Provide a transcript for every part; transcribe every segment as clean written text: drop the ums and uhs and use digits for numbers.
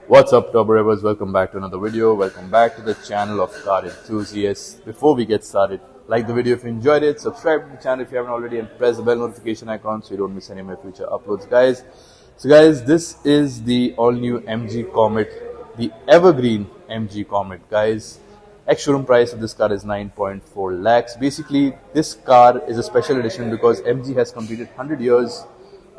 What's up, Top Rebels? Welcome back to another video. Welcome back to the channel of car enthusiasts. Before we get started, like the video if you enjoyed it, subscribe to the channel if you haven't already, and press the bell notification icon so you don't miss any of my future uploads, guys. So guys, this is the all-new MG Comet, the evergreen MG Comet, guys. Ex-showroom price of this car is 9.4 lakhs. Basically, this car is a special edition because MG has completed 100 years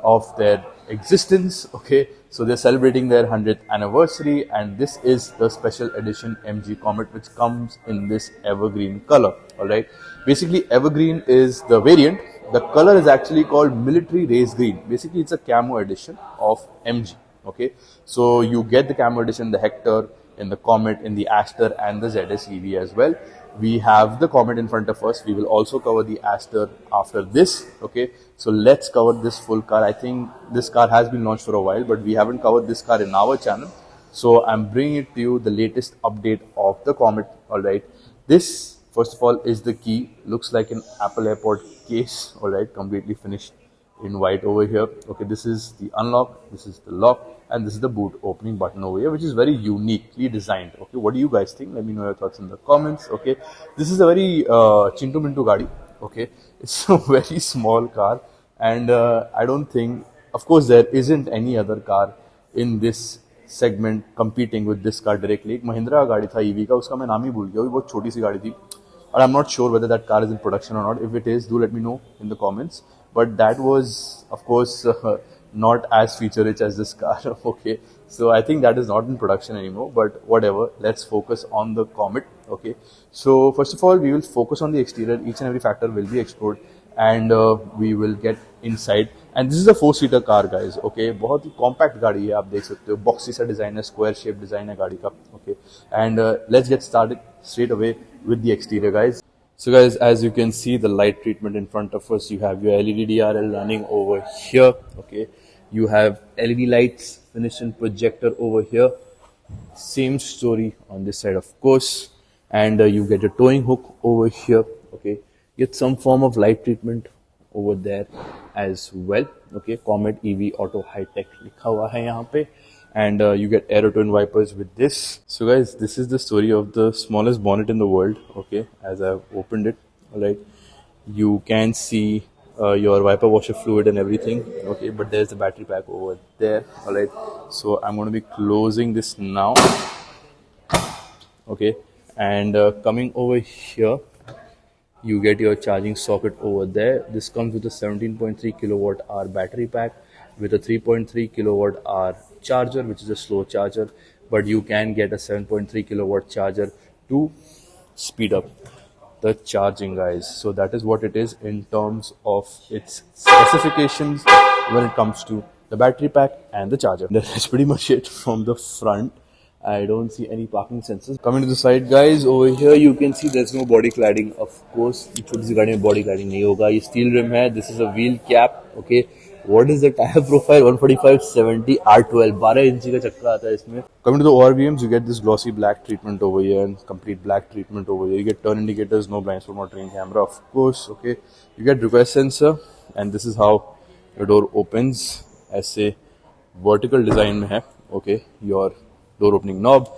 of their existence. Okay, so they're celebrating their 100th anniversary, and this is the special edition MG Comet, which comes in this evergreen color. All right, basically evergreen is the variant. The color is actually called military race green. Basically, it's a camo edition of MG. Okay, so you get the camo edition, the Hector, in the Comet, in the Aster, and the ZS EV as well. We have the Comet in front of us. We will also cover the Aster after this. Okay, so let's cover this full car. I think this car has been launched for a while, but we haven't covered this car in our channel. So I'm bringing it to you, the latest update of the Comet. All right, this first of all is the key. Looks like an Apple Airport case. All right, completely finished in white over here. Okay, this is the unlock, this is the lock, and this is the boot opening button over here, which is very uniquely designed. Okay, what do you guys think? Let me know your thoughts in the comments. Okay, this is a very chintu mintu gadi. Okay, it's a very small car, and I don't think, of course, there isn't any other car in this segment competing with this car directly. एक महिंद्रा गाड़ी था EV का, उसका मैं नाम ही भूल गया, वो बहुत छोटी सी गाड़ी थी. And I'm not sure whether that car is in production or not. If it is, do let me know in the comments. But that was, of course, not as feature-rich as this car. Okay, so I think that is not in production anymore. But whatever, let's focus on the Comet. Okay, so first of all, we will focus on the exterior. Each and every factor will be explored, and we will get inside. And this is a 4-seater car, guys. Okay, बहुत ही compact गाड़ी है, आप देख सकते हो. Boxy सा design है, square shape design है गाड़ी का. Okay, and let's get started straight away with the exterior, guys. So guys, as you can see, the light treatment in front of us, you have your LED DRL running over here. Okay, you have LED lights, finished in projector over here. Same story on this side, of course, and you get a towing hook over here. Okay, get some form of light treatment over there as well. Okay, Comet EV Auto High Tech लिखा हुआ है यहाँ पे. And you get aero twin wipers with this. So guys, this is the story of the smallest bonnet in the world. Okay, as I've opened it, all right, you can see your wiper washer fluid and everything. Okay, but there's the battery pack over there. All right, so I'm going to be closing this now. Okay, and coming over here, you get your charging socket over there. This comes with a 17.3 kilowatt hour battery pack with a 3.3 kilowatt hour charger, which is a slow charger, but you can get a 7.3 kilowatt charger to speed up the charging, guys. So that is what it is in terms of its specifications when it comes to the battery pack and the charger. That's pretty much it from the front. I don't see any parking sensors. Coming to the side, guys, over here you can see there's no body cladding. Of course, छोटी सी गाड़ी में body cladding नहीं होगा. ये steel rim है. This is a wheel cap. Okay. What is the tire profile? 145/70 R12. 12 इंची का चक्का आता है इसमें. Coming to the ORVMs, you get this glossy black treatment over here and complete black treatment over here. You get turn indicators, no blind spot monitoring camera, of course. Okay. You get request sensor, and this is how your door opens. ऐसे vertical design में है. Okay. Your door opening knob.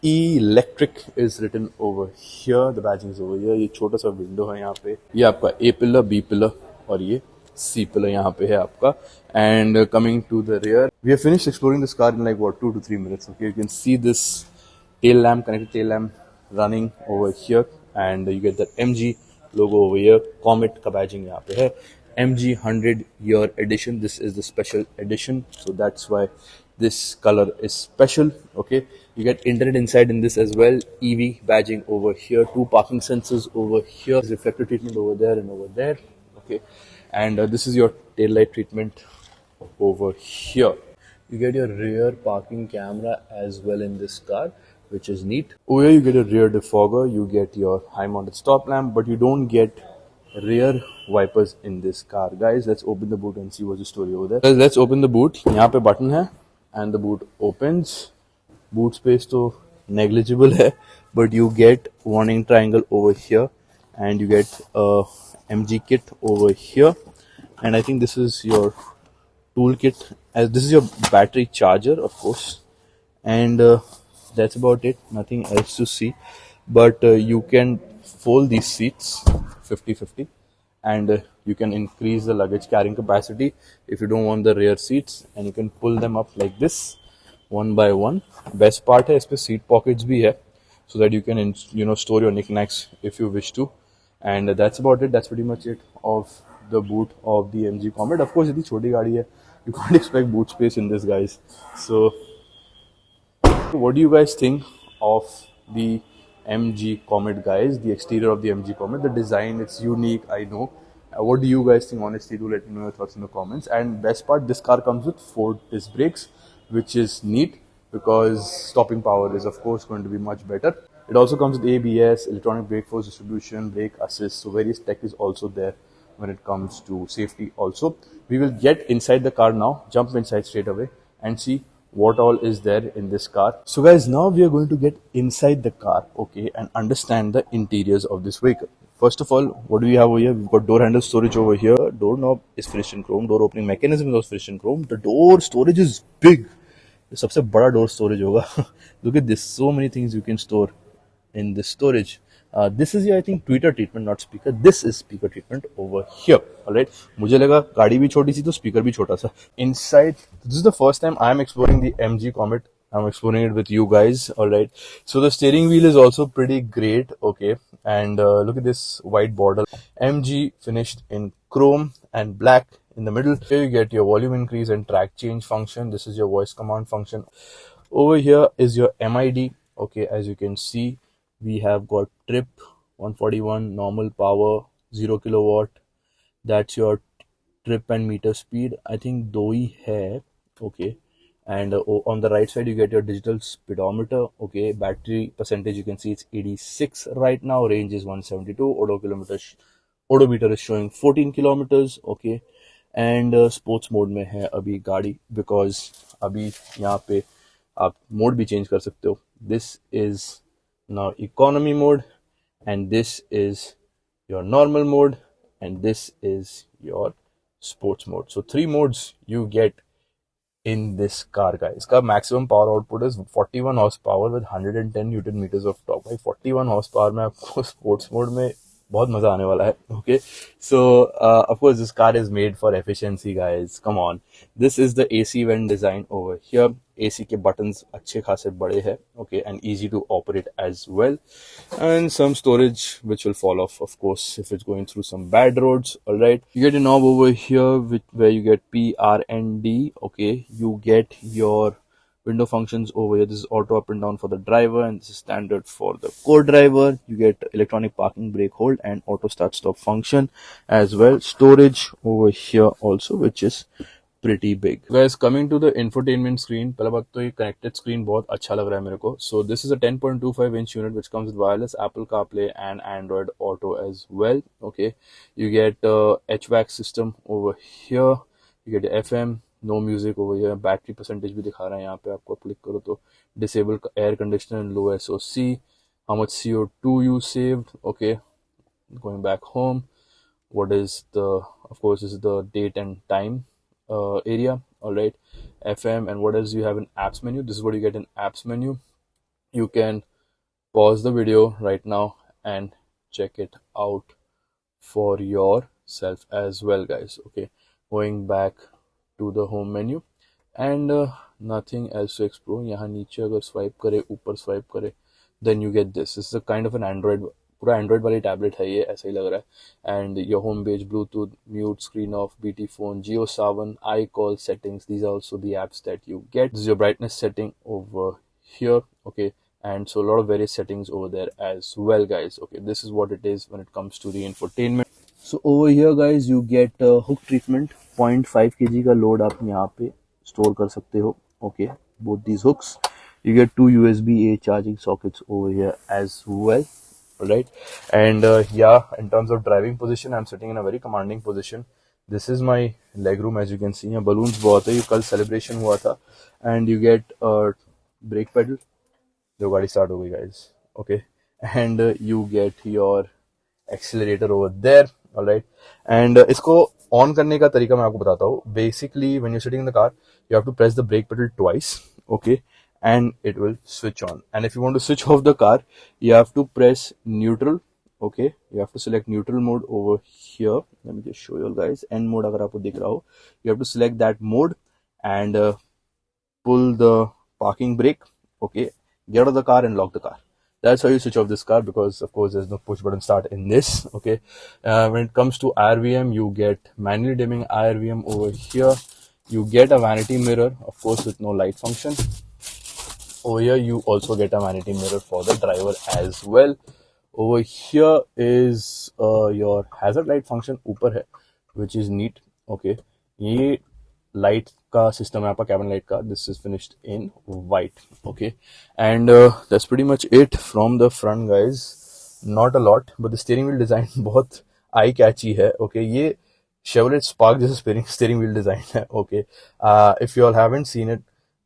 Electric is written over here. The badging is over here. ये छोटा सा window है यहाँ पे. ये आपका A pillar, B pillar और ये C pillar यहाँ पे है आपका. And coming to the rear, we have finished exploring this car in like what 2 to 3 minutes. Okay, you can see this tail lamp, connected tail lamp running over here, and you get that MG logo over here. Comet का badging यहाँ पे है. MG 100-year edition. This is the special edition, so that's why this color is special. Okay, you get internet inside in this as well. EV badging over here. 2 parking sensors over here. Reflector treatment over there and over there. Okay, and this is your tail light treatment over here. You get your rear parking camera as well in this car, which is neat. Over here you get a rear defogger. You get your high mounted stop lamp, but you don't get rear wipers in this car. Guys, let's open the boot and see what's the story over there. Guys, let's open the boot. यहाँ पे button है and the boot opens. Boot space तो negligible है, but you get warning triangle over here, and you get a MG kit over here, and I think this is your toolkit, as this is your battery charger, of course, and that's about it, nothing else to see. But you can fold these seats 50-50, and you can increase the luggage carrying capacity if you don't want the rear seats, and you can pull them up like this one by one. Best part है इसपे seat pockets भी है, so that you can store your knickknacks if you wish to. And that's about it, that's pretty much it of the boot of the MG Comet. Of course इतनी छोटी गाड़ी है, you can't expect boot space in this, guys. So what do you guys think of the MG Comet, guys? The exterior of the MG Comet, the design, it's unique, I know. What do you guys think? Honestly, do let me know your thoughts in the comments. And best part, this car comes with 4 disc brakes, which is neat because stopping power is of course going to be much better. It also comes with ABS, electronic brake force distribution, brake assist, so various tech is also there when it comes to safety also. We will get inside the car now, jump inside straight away and see what all is there in this car. So guys, now we are going to get inside the car, okay, and understand the interiors of this vehicle. First of all, what do we have over here? We've got door handle storage over here. Door knob is finished in chrome. Door opening mechanism is also finished in chrome. The door storage is big. The सबसे बड़ा door storage होगा. Look at this. So many things you can store in this storage. This is your, I think, tweeter treatment, not speaker. This is speaker treatment over here. Alright. मुझे लगा गाड़ी भी छोटी सी तो speaker भी छोटा सा. Inside, this is the first time I am exploring the MG Comet. I'm exploring it with you guys. Alright. So the steering wheel is also pretty great. Okay. And look at this white border. MG finished in chrome and black. In the middle, here you get your volume increase and track change function. This is your voice command function. Over here is your MID. Okay, as you can see, we have got trip 141, normal power 0 kilowatt. That's your trip and meter speed. I think दो ही है. Okay, and on the right side you get your digital speedometer. Okay, battery percentage, you can see it's 86 right now. Range is 172. Odometer is showing 14 kilometers. Okay, and sports mode में है अभी गाड़ी, because अभी यहाँ पे आप mode भी change कर सकते हो. This is now economy mode, and this is your normal mode, and this is your sports mode. So 3 modes you get in this car, guys. इसका maximum power output is 41 horsepower with 110 Newton meters of torque. भाई 41 horsepower में आपको sports mode में बहुत मजा आने वाला है. Okay, so of course this car is made for efficiency, guys. Come on, this is the AC vent design over here. AC के buttons अच्छे खासे बड़े हैं. Okay, and easy to operate as well, and some storage which will fall off, of course, if it's going through some bad roads. All right, you get a knob over here where you get P, R, and D. Okay, you get your window functions over here. This is auto up and down for the driver, and this is standard for the co-driver. You get electronic parking brake hold and auto start stop function as well. Storage over here also, which is pretty big. Guys, coming to the infotainment screen, पहला बात तो ये connected screen बहुत अच्छा लग रहा है मेरे को. So this is a 10.25 inch unit which comes with wireless Apple CarPlay and Android Auto as well. Okay, you get HVAC system over here. You get FM. No music over here. Battery percentage भी दिखा रहा है यहाँ पे, आपको click करो तो. Disable air conditioner and low SOC. How much CO2 you saved. Okay, going back home, what is the, of course this is the date and time area. All right, FM, and what else you have in apps menu. This is what you get in apps menu. You can pause the video right now and check it out for yourself as well, guys. Okay, going back to the home menu, and nothing else to explore. यहाँ नीचे अगर swipe करे, ऊपर swipe करे, then you get this. This is a kind of an Android, पूरा Android वाली tablet है ये, ऐसा ही लग रहा है. And your home page, Bluetooth, mute, screen off, BT phone, JioSaavn, iCall settings. These are also the apps that you get. This is your brightness setting over here. Okay, and so a lot of various settings over there as well, guys. Okay, this is what it is when it comes to the infotainment. So over here, guys, you get hook treatment. 0.5 kg का load आप यहाँ पे store कर सकते हो. Okay, both these hooks. You get 2 USB-A charging sockets over here as well. Alright, and yeah, in terms of driving position, I'm sitting in a very commanding position. This is my leg room, as you can see. यहाँ balloons बहुत है, ये कल celebration हुआ था. And you get brake pedal. जो गाड़ी start हो गई, guys. Okay, and you get your accelerator over there. Alright, and इसको ऑन करने का तरीका मैं आपको बताता हूँ. Basically when you sitting in the car, you have to press the brake pedal twice. Okay, and it will switch on. And if you want to switch off the car, you have to press neutral. Okay, you have to select neutral mode over here. Let me just show you guys. N mode agar aapko dikh raha ho, you have to select that mode and pull the parking brake. Okay, get out of the car and lock the car. That's how you switch off this car, because of course there's no push button start in this. Okay, when it comes to IRVM, you get manually dimming IRVM over here. You get a vanity mirror, of course, with no light function. Over here you also get a vanity mirror for the driver as well. Over here is your hazard light function ऊपर है, which is neat. Okay, ये light का system है आपका cabin light का. This is finished in white. Okay, and that's pretty much it from the front, guys. Not a lot, but the steering wheel design बहुत eye catchy है. Okay, ये Chevrolet Spark जैसा steering wheel design है. Okay, if you all haven't seen it,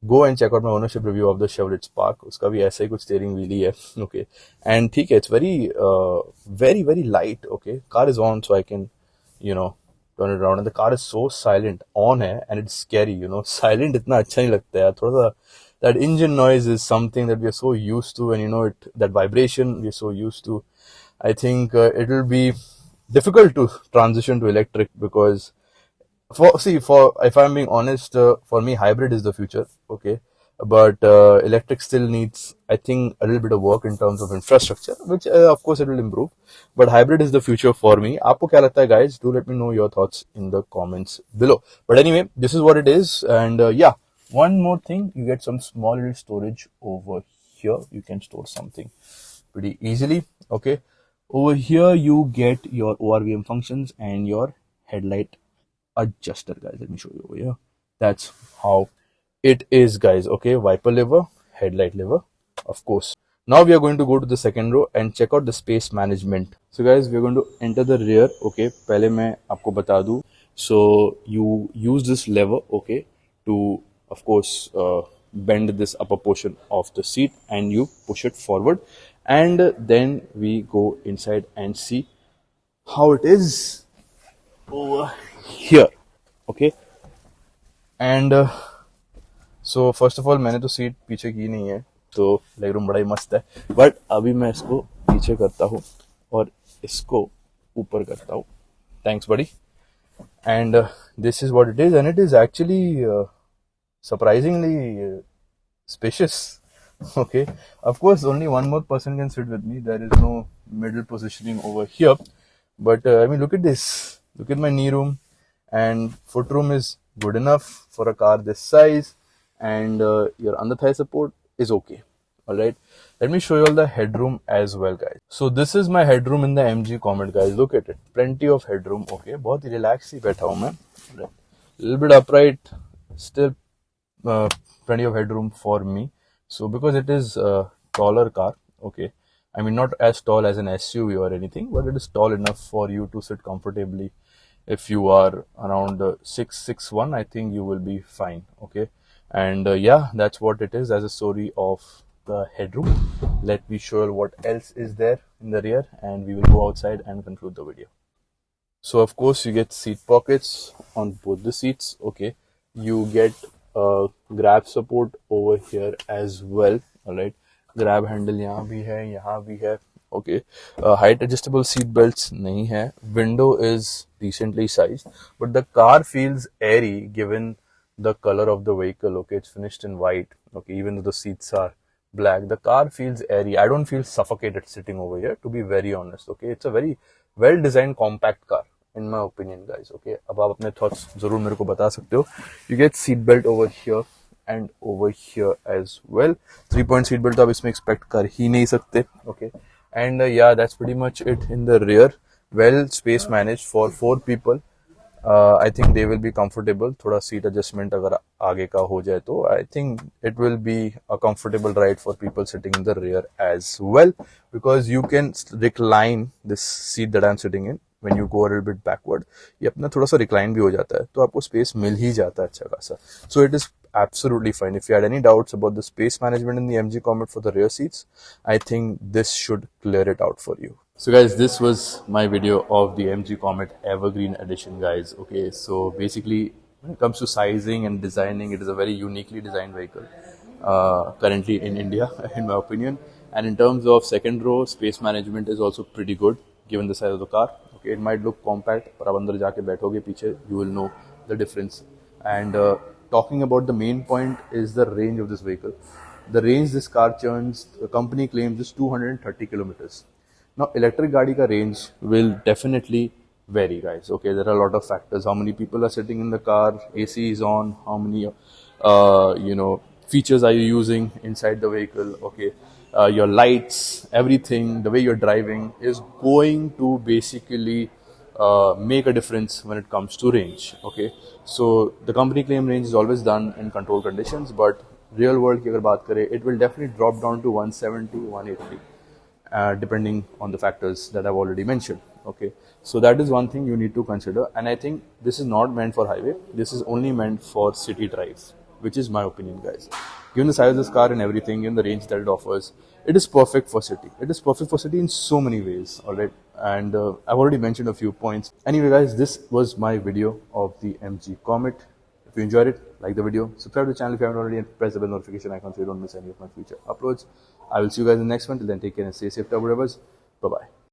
go and check out my ownership review of the Chevrolet Spark. उसका भी ऐसा ही कुछ steering wheel ही है. Okay, and ठीक है, it's very light. Okay, car is on, so I can, turn it around, and the car is so silent. On है and it's scary. Silent इतना अच्छा नहीं लगता है. थोड़ा सा that engine noise is something that we are so used to, and that vibration we are so used to. I think it will be difficult to transition to electric, because if I'm being honest, for me hybrid is the future. Okay, but electric still needs, I think, a little bit of work in terms of infrastructure, which of course it will improve, but hybrid is the future for me. Aapko kya lagta hai, guys? Do let me know your thoughts in the comments below. But anyway, this is what it is. And yeah, one more thing, you get some small little storage over here. You can store something pretty easily. Okay, over here you get your ORVM functions and your headlight adjuster, guys. Let me show you over here. That's how it is, guys. Okay, wiper lever, headlight lever, of course. Now we are going to go to the second row and check out the space management. So guys, we are going to enter the rear. Okay, पहले मैं आपको बता दूं. So you use this lever, okay, to of course bend this upper portion of the seat, and you push it forward, and then we go inside and see how it is over here. Okay, and so first of all, मैंने तो seat पीछे की नहीं है, तो leg room बड़ा ही मस्त है, बट अभी मैं इसको पीछे करता हूँ और इसको ऊपर करता हूँ. Thanks, buddy. And this is what it is, and it is actually surprisingly spacious. Okay, of course only one more person can sit with me. There is no middle positioning over here, but I mean, look at this. Look at my knee room, and foot room is good enough for a car this size, and your under thigh support is okay. All right, let me show you all the headroom as well, guys. So this is my headroom in the MG Comet, guys. Look at it, plenty of headroom. Okay, बहुत relax ही बैठा हूँ मैं. Little bit upright, still plenty of headroom for me. So because it is a taller car, okay, I mean not as tall as an SUV or anything, but it is tall enough for you to sit comfortably. If you are around 6'1", I think you will be fine. Okay, and yeah, that's what it is as a story of the headroom. Let me show you what else is there in the rear, and we will go outside and conclude the video. So of course you get seat pockets on both the seats. Okay, you get grab support over here as well. All right, grab handle यहाँ भी है. Okay, height adjustable seat belts नहीं है. Window is decently sized, but the car feels airy given the color of the vehicle. Okay, it's finished in white. Okay, even though the seats are black, the car feels airy. I don't feel suffocated sitting over here, to be very honest. Okay, it's a very well designed compact car in my opinion, guys. Okay, अब आप अपने thoughts जरूर मेरे को बता सकते हो. You get seat belt over here and over here as well. 3-point seat belt तो आप इसमें expect कर ही नहीं सकते. Okay, and yeah, that's pretty much it in the rear. Well space managed for 4 people. I think they will be comfortable. थोड़ा seat adjustment अगर आगे का हो जाए तो I think it will be a comfortable ride for people sitting in the rear as well, because you can recline this seat that I'm sitting in. When you go a little bit backward, ये अपना थोड़ा सा recline भी हो जाता है, तो आपको space मिल ही जाता है अच्छा खासा. So it is absolutely fine. If you had any doubts about the space management in the MG Comet for the rear seats, I think this should clear it out for you. So guys, this was my video of the MG Comet Evergreen Edition, guys. Okay, so basically when it comes to sizing and designing, it is a very uniquely designed vehicle. currently in India, in my opinion. And in terms of second row, space management is also pretty good given the size of the car. Okay, it might look compact, but आप अंदर जाके बैठोगे पीछे, you will know the difference. And talking about the main point is the range of this vehicle. The range this car churns, the company claims, is 230 kilometers. Now, electric गाड़ी का range will definitely vary, guys. Okay, there are a lot of factors. How many people are sitting in the car? AC is on. How many, features are you using inside the vehicle? Okay, your lights, everything, the way you're driving is going to basically make a difference when it comes to range. Okay, so the company claim range is always done in controlled conditions, but real world की अगर बात करें, it will definitely drop down to 170, 180. Depending on the factors that I've already mentioned. Okay, so that is one thing you need to consider, and I think this is not meant for highway. This is only meant for city drives, which is my opinion, guys. Given the size of this car and everything, in the range that it offers, it is perfect for city. It is perfect for city in so many ways. All right, and I've already mentioned a few points. Anyway, guys, this was my video of the MG Comet. If you enjoyed it, like the video, subscribe to the channel if you haven't already, and press the bell notification icon so you don't miss any of my future uploads. I will see you guys in the next one. Till then, take care and stay safe, turbo drivers. Bye bye.